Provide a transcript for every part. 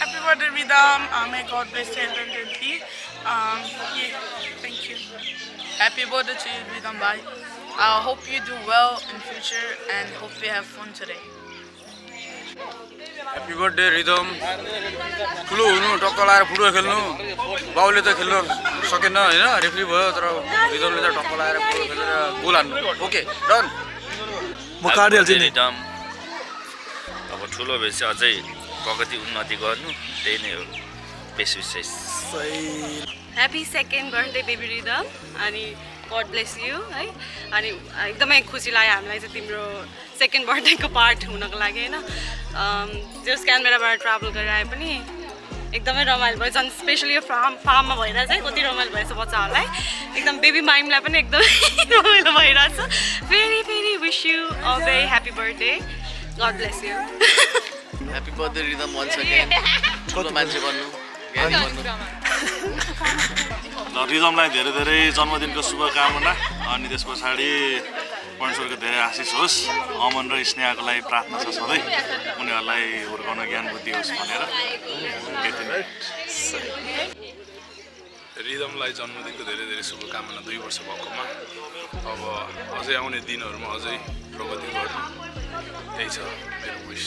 Happy birthday, Ridham. May God bless you abundantly. Yeah, thank you. Happy birthday to you, Ridham bhai. I hope you do well in future and hope you have fun today. Happy birthday rhythm ठुलो हुनु टक्क लाएर football खेल्नु बाउले त खेल्न सकेन होइन रेफ्री भयो तर रिदमले त टक्क लाएर फुटबल खेलेर गोल हान्नु ओके डन म काटिहाल्छु नि रिदम अब ठुलो भएपछि अझै प्रगति उन्नति गर्नु त्यही नै हो बेस्ट विशेष happy second birthday baby rhythm अनि गड ब्लेस यु है अनि एकदमै खुसी लाग्यो हामीलाई चाहिँ तिम्रो सेकेन्ड बर्थडेको पार्ट हुनको लागि होइन जस क्यानबेराबाट ट्राभल गरेर आए पनि एकदमै रमाइलो भयो झन् स्पेसली यो फार्ममा भइरहेछ है कति रमाइलो भएछ बच्चाहरूलाई एकदम बेबी माइमलाई पनि एकदमै रमाइलो भइरहेछ फेरि फेरि wish you a very happy birthday God bless you happy birthday Rhythm once again ठुलो मान्छे बन्नु ज्ञानी बन्नु रिदमलाई धेरै धेरै जन्मदिनको शुभकामना अनि त्यस पछाडि परमेश्वरको धेरै आशिष होस् अमन र स्नेहाको लागि प्रार्थना छ सधैँ उनीहरूलाई हुर्काउन ज्ञान बुद्धि होस् भनेर रिदमलाई जन्मदिनको धेरै धेरै शुभकामना 2 वर्ष भएकोमा अब अझै आउने दिनहरूमा अझै प्रगति गर्नु त्यही छ मेरो wish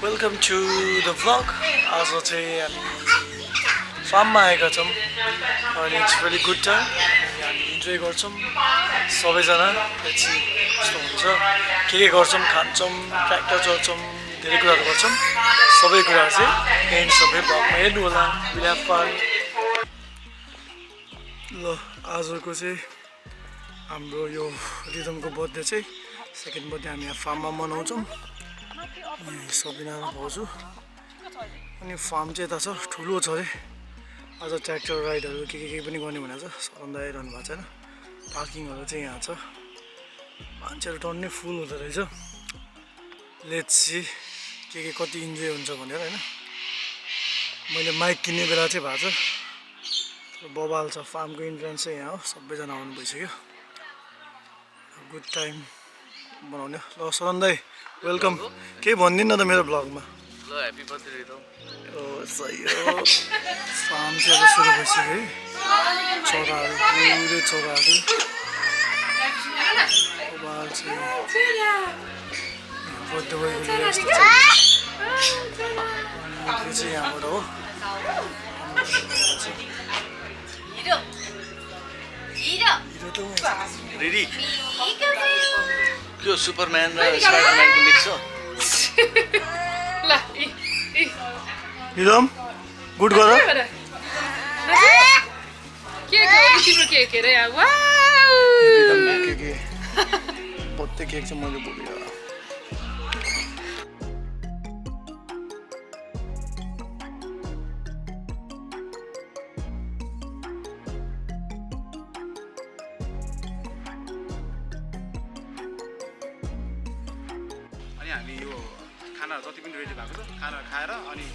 welcome to the vlog आज चाहिँ हामी फार्ममा आएका छौँ अनि इट्स भेरी गुड टाइम हामी इन्जोय गर्छौँ सबैजना पछि यस्तो हुन्छ के गर्छौँ खान्छौँ ट्र्याक्टर चढ्छौँ धेरै कुराहरू गर्छौँ सबै कुराहरू चाहिँ एन्ड सबै भ्लगमा हेर्नु होला विल ह्याभ फन ल आजको चाहिँ हाम्रो यो रिदमको बर्थडे चाहिँ सेकेन्ड बर्थडे हामी यहाँ फार्ममा मनाउँछौँ सबैजना भाउजू अनि फार्म चाहिँ यता छ ठुलो छ अरे आज ट्र्याक्टर राइडहरू के पनि गर्ने भनेको छ सरन्दा आइरहनु भएको छैन पार्किङहरू चाहिँ यहाँ छ मान्छेहरू टन्नै फुल हुँदो रहेछ लेट्स सी के कति इन्जोय हुन्छ भनेर होइन मैले माइक किन्ने बेला चाहिँ भएको छ बबाल छ फार्मको इन्ट्रेन्स चाहिँ यहाँ हो सबैजना आउनु भइसक्यो गुड टाइम बनाउने ल सरन्दाई वेलकम केही भनिदिनु न त मेरो ब्लगमा ल ह्याप्पी बर्थडे रिदम सही हो फार्म चाहिँ अब सुरु भइसक्यो है चराहरू पुरै चराहरू बबाल चाहिँ बर्थडे बोय जस्तो छ त्यो चाहिँ यहाँबाट हो रेडी त्यो सुपरम्यान र स्पाइडरम्यानको मिक्स हो रिदम गुड गर बर्थडे केक चाहिँ मैले बोकेर अनि हामी यो खानाहरू जति पनि रेडी भएको छ खाना खाएर अनि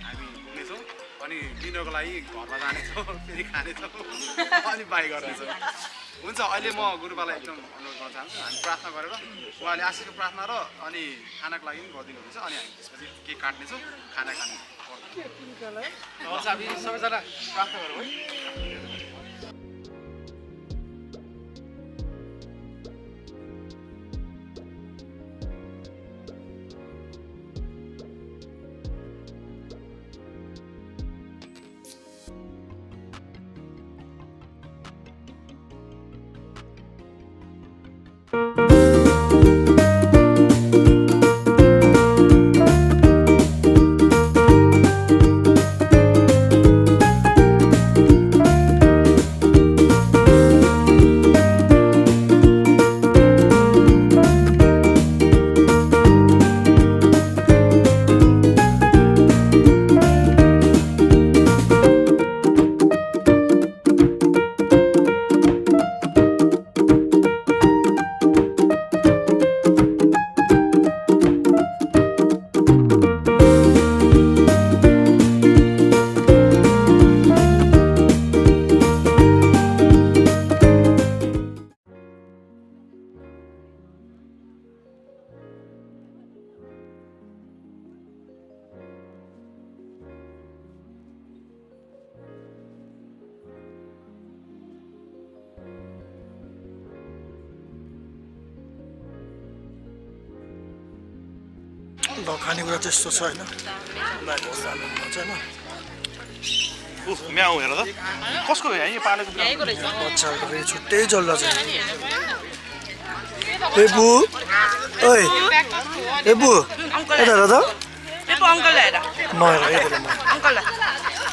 हामी पुग्नेछौँ अनि डिनरको लागि घरमा जानेछौँ फेरि खानेछौँ अनि बाई गर्नेछौँ हुन्छ अहिले म गुरुबालाई एकदम अनुरोध गर्न चाहन्छु हामी प्रार्थना गरेर उहाँले आशिषको प्रार्थना र अनि खानाको लागि पनि गरिदिनुहुन्छ अनि हामी त्यसपछि केक काट्नेछौँ खाना खाने हुन्छ हामी सबैजना प्रार्थना गरौँ है ल खानेकुरा त्यस्तो छ होइन होइन म्याउ हेर त कसको यहाँ पालेको बच्चाहरूको फेरि छुट्टै जल्ला छ बेबु ओइ बेबु यता हेर त पेपो अङ्कललाई हेर नहेर यता अङ्कललाई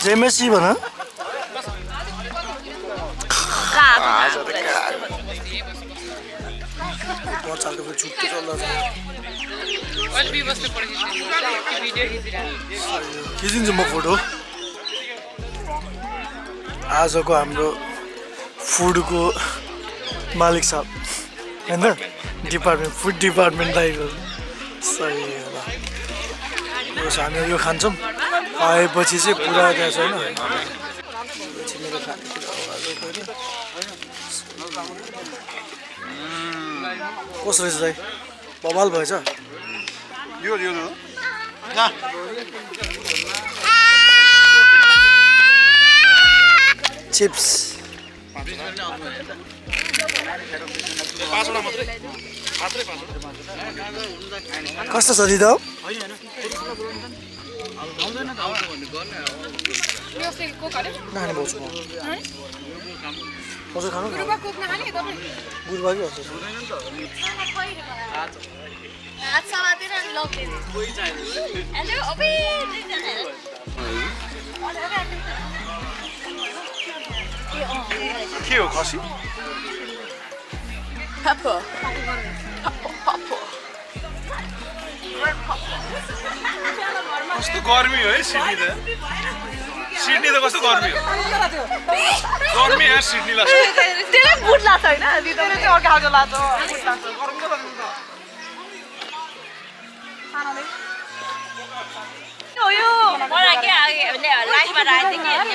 जेमेसी भन बच्चाहरूको फेरि छुट्टै जल्ला छ खिचिन्छु म फोटो आजको हाम्रो फुडको मालिक साहब होइन डिपार्टमेन्ट फुड डिपार्टमेन्ट दाइको सही होला हामी यो खान्छौँ आएपछि चाहिँ पुरा त्यहाँ छ होइन मेरो खानेकुरा कस्तो रहेछ दाइ बवाल भएछ यो चिप्स कस्तो छ दिदा नानी भाउजू भाउजू खानु गुरुबा कि हजुर के हो खसी Pepper. कस्तो गर्मी हो है सिडनी त कस्तो गर्मी हो गर्मी यहाँ सिडनीलाई त्यसले बुट लाग्छ होइन दिदीले चाहिँ अर्को खालको लाग्छ यो मलाई के लाइफमा राखेको थिएँ कि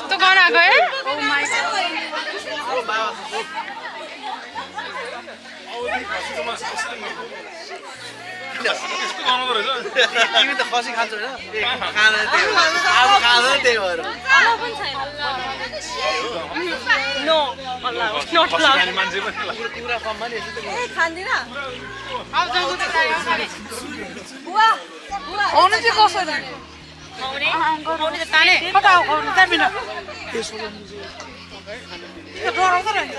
तो गाना गए तिमी त खसी खान्छौ होइन अब खाँदैन त्यही भएर नो नट मान्छे कुरा कममा नि खाँदिन आउनु चाहिँ कसरी कता जाँदिन डराउँदो रहेछ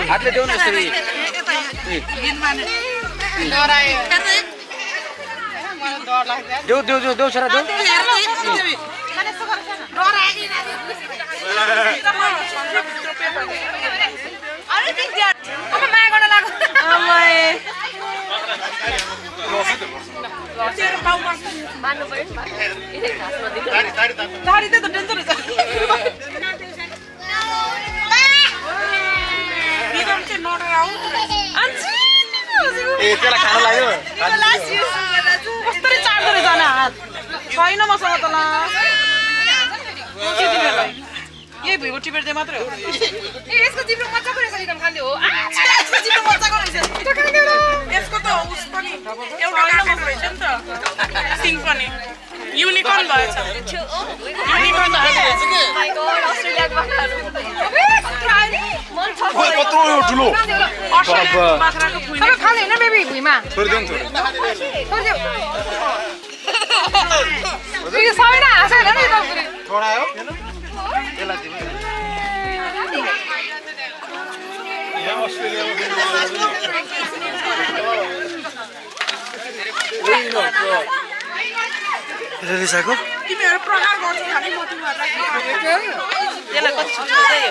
हातले देऊ न यसरी देऊ छोरा देऊ ए त्यसलाई खान लाग्यो कस्तरी चाड्दो रहेछ न हात छैन मसँग त ल यही भुइँको टिपेर दिए मात्रै हो यसको जिब्रो मजाको रहेछ निकम खाँदै हो यसको जिब्रो मजाको रहेछ यसको त उस पनि एउटा रहेछ नि त सिङ पनि युनिकर्न भएछ युनिकर्न भएछ के माय गॉड अस्ट्रेलियाको कत्रो ठुलो बाख्राको भुइँमा खाने हैन बेबी भुइँमा छोडिदेऊ न यो सबैले हाँसेन नि त छोडायो यसलाई दिनु यहाँ रिसाको तिमीहरु प्रहार गर्छौ खाने म तिमीहरुलाई त्यसलाई कति छुट्टै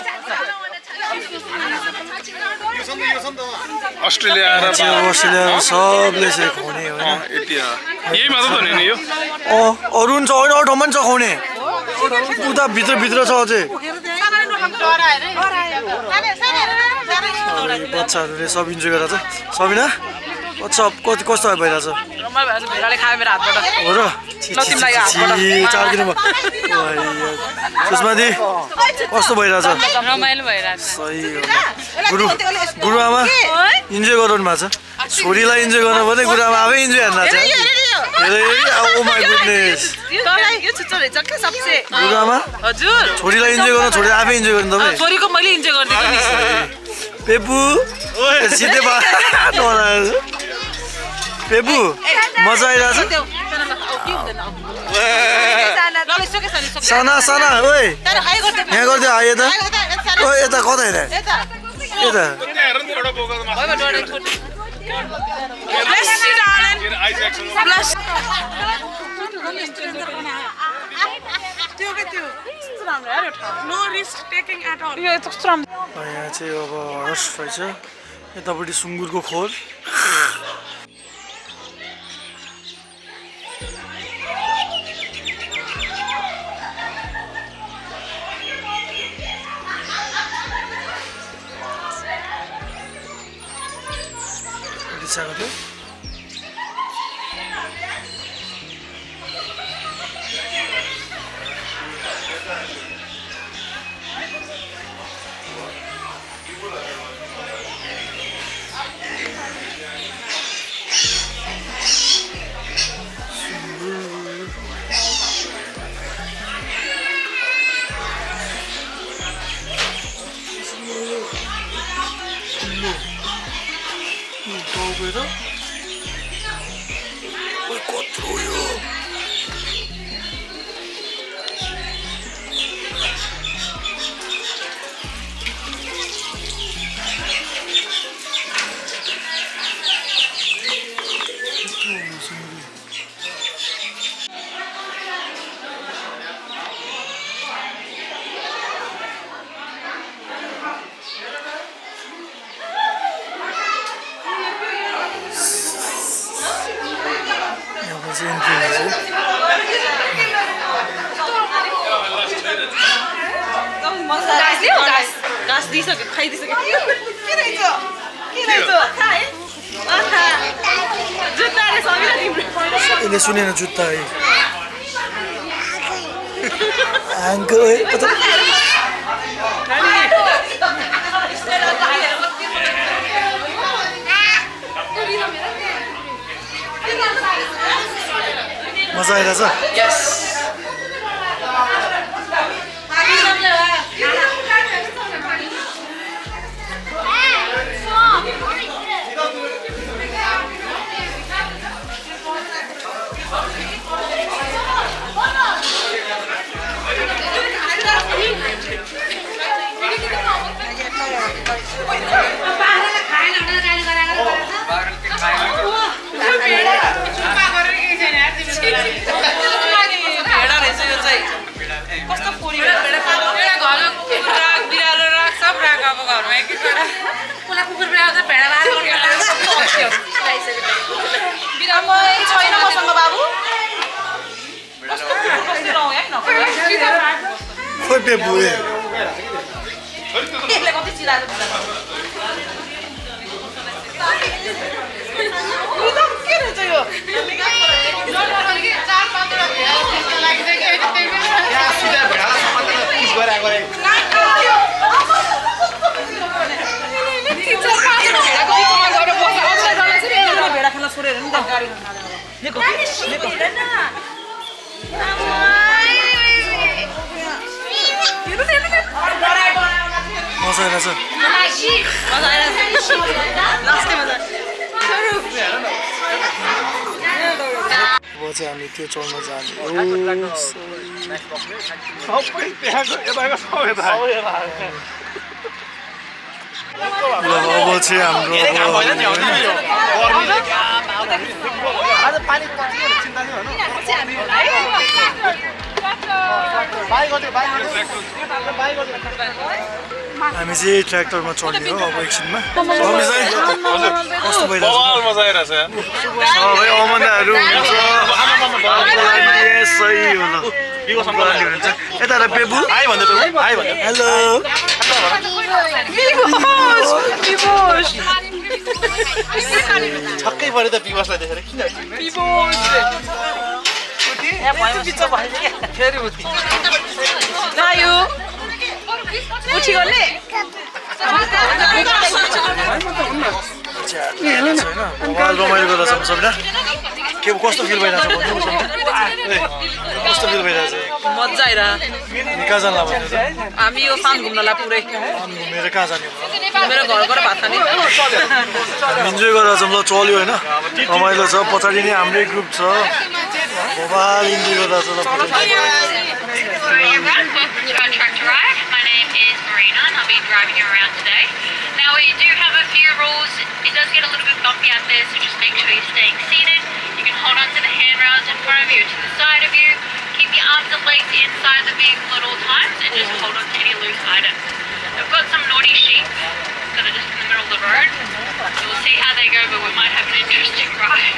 अस्ट्रेलिया र अस्ट्रेलिया सबले चाहिँ खुवाउने हो यति यही मात्र त नि यो अरू पनि छ होइन अरू ठाउँमा पनि छ खुवाउने उता भित्र छ अझै बच्चाहरूले सब इन्जोय गरेर सबिना कति कस्तो भइरहेछ रमाइलो भइरहेछ भेडाले खायो मेरो हातबाट हो र चार दिन सुषमा दि कस्तो भइरहेछ रमाइलो भइरहेछ सही हो गुरुआमा इन्जोय गराउनु भएको छ छोरीलाई इन्जोय गर्नु पर्ने गुरुआमा आफै इन्जोय हेर्नु छ ओ माई गुडनेस गुरुआमा हजुर छोरीलाई इन्जोय गर्नु छोरीले आफै इन्जोय गर्नु तपाईँ छोरीको मैले इन्जोय गरिदिएको नि पेपु सिधै पेपु मजा आइरहेछ साना साना ओइ यहाँ गरिदियो आयो त ओ यता कता हेर यता यहाँ चाहिँ अब हर्स रहेछ यतापट्टि सुँगुरको खोर घाँस दिइसक्यो खाइदिइसक्यो जुत्ता रे सबिना तिम्रो यसले सुनेन जुत्ता है आङ्को मजा आइरहेछ खोइ पेपु मजा आइरहेछ अब चाहिँ हामी त्यो चौरमा जाने अब चाहिँ हाम्रो हामी चाहिँ ट्र्याक्टरमा चढ्ने हो अब एकछिनमा कस्तो भइरहेछ मजा आइरहेछ यार सबै अमनाहरू सही हो ल यता पेबु हेलो छक्कै पऱ्यो त विवशलाई देखेर किन रमाइलो गर्दा छ सबैजना के कस्तो फिल भइरहेछ भन्नु कस्तो फिल भइरहेछ मजा आइरहेछ कहाँ जान्ला भन्नु हामी यो फार्म घुम्नलाई पुरै घुमेर कहाँ जाने मेरो घरबाट भात खाने इन्जोय गरेर छौँ ल चल्यो होइन रमाइलो छ पछाडि नै हाम्रै ग्रुप छ भोबाल इन्जोय गरेर छ ल driving you around today. Now we do have a few rules. It does get a little bit bumpy out there, so just make sure you're staying seated. You can hold on to the handrails in front of you or to the side of you. Keep your arms and legs inside the vehicle at all times and just hold on to any loose items. We've got some naughty sheep that are just in the middle of the road. So we'll see how they go, but we might have an interesting ride.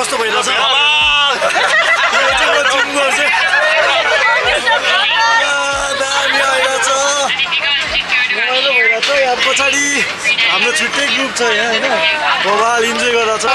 कस्तो भइरहेछ पछाडि हाम्रो छुट्टै group छ यहाँ होइन भोबाल enjoy गरेर छ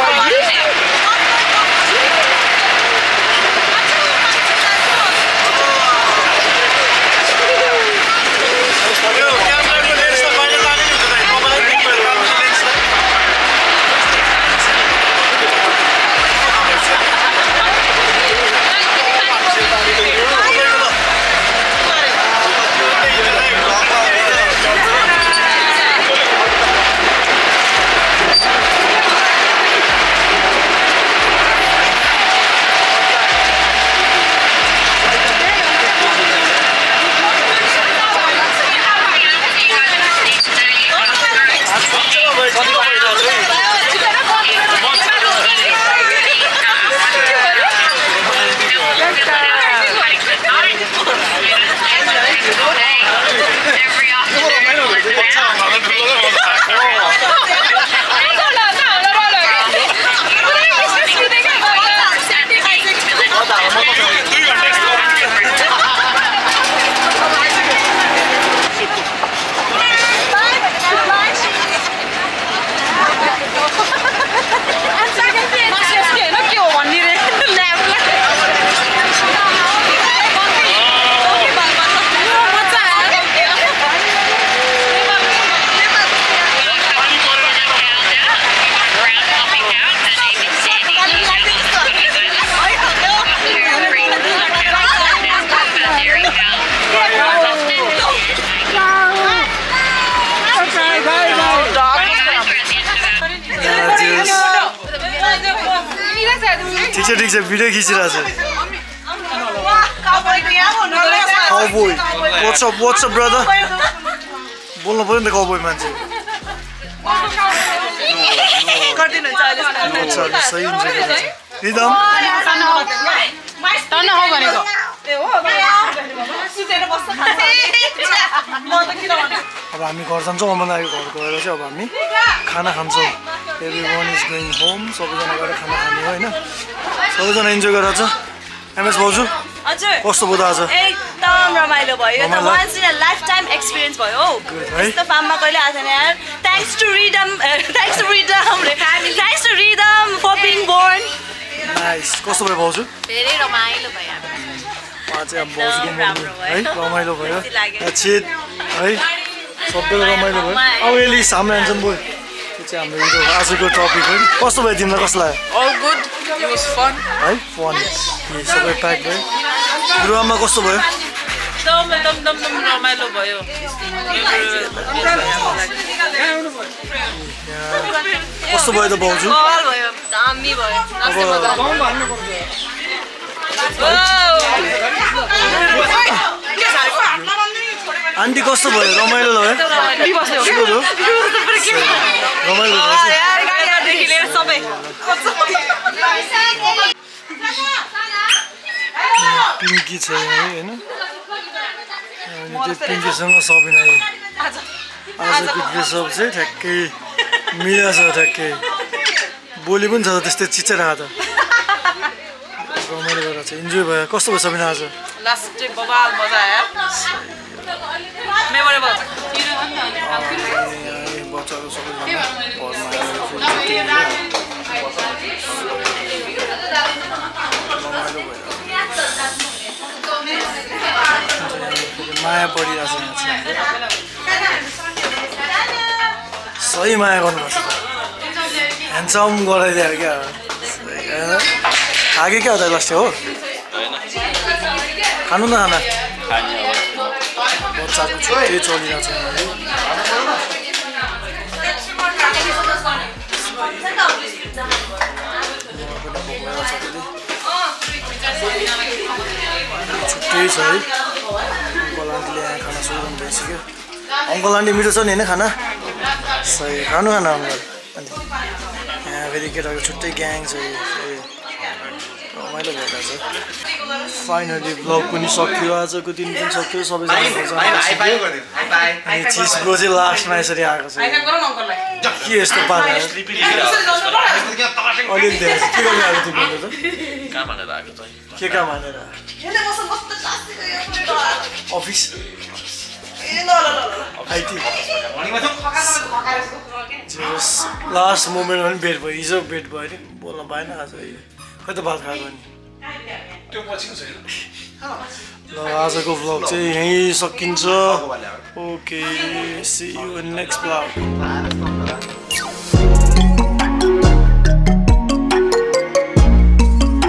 ठिक छ भिडियो खिचिरहेको छ काउबोय व्हाट्स अप ब्रदर बोल्नु पर्यो नि त काउबोय मान्छे सही हुन्छ रिदम अब हामी घर जान्छौँ अमनाको घर गएर चाहिँ अब हामी खाना खान्छौँ every one is going home सबैजना गएर खाना खाने हो होइन सबैजना इन्जोय गरेर छ एमएस भाउजू हजुर कस्तो भयो त आज एकदम रमाइलो भयो यो त रमाइलो? Once in a lifetime experience भयो हौ है? यस्तो फार्ममा कहिले आएको छैन यार thanks to Rhythm for being born nice कस्तो भयो भाउजू धेरै रमाइलो भयो उहाँ चाहिँ अब भाउजूको राम्रो मम्मी है रमाइलो भयो खुसी लाग्यो। छिट है सबैको रमाइलो भयो अब यसले सामने आन्छन् बोय त्यो चाहिँ हाम्रो यो आजको टपिक हो नि कस्तो भयो तिमीलाई कस्तो लाग्यो All good. It was fun. है फन सबै प्याक भयो गुरुआमा कस्तो भयो एकदम रमाइलो भयो कस्तो भयो त भाउजू बवाल भयो दामी भयो आन्टी कस्तो भयो रमाइलो भयो रमाइलो भयो यार गाडीदेखि लिएर सबै पिङ्की छ यहाँ है होइन अनि त्यो पिङ्कीसँग सबिना आजको ड्रेसअप चाहिँ ठ्याक्कै मिला छ ठ्याक्कै बोली पनि छ त त्यस्तै चिच्चै राख त रमाइलो गरेर चाहिँ इन्जोय भयो कस्तो भयो सबिना आज लास्ट चाहिँ बबाल मजा आयो मेमोरेबल बच्चाहरू सबैजना घरमा आएर माया परिरहेको छ यहाँ सही माया गर्नुपर्छ ह्यान्डसम गराइदिएर क्या खागे क्या हो त लास्ट हो खानु न खाना बच्चाको छुट्टै चलिरहेको छ छुट्टै छ है अङ्कल आन्टीले यहाँ खाना सुरु गर्नु भइसक्यो अङ्कल आन्टी मिठो छ नि होइन खाना सही खानु खाना अङ्कल अनि यहाँ फेरि केटाको छुट्टै ग्याङ छ रमाइलो भइरहेको छ फाइनली भ्लग पनि सक्यो आजको दिन पनि सक्यो सबैजना अनि चिजको चाहिँ लास्टमा यसरी आएको छ के यस्तो पारा अलिअलि धेरै के गर्नु आएको तिमीले त कहाँ भनेर आएको त के काम हानेर अफिस आइटी लास्ट मोमेन्टमा पनि भेट भयो हिजो भेट भयो अरे बोल्न पाएन आज खै त भात खाएको नि ल आजको भ्लग चाहिँ यहीँ सकिन्छ okay see you in next vlog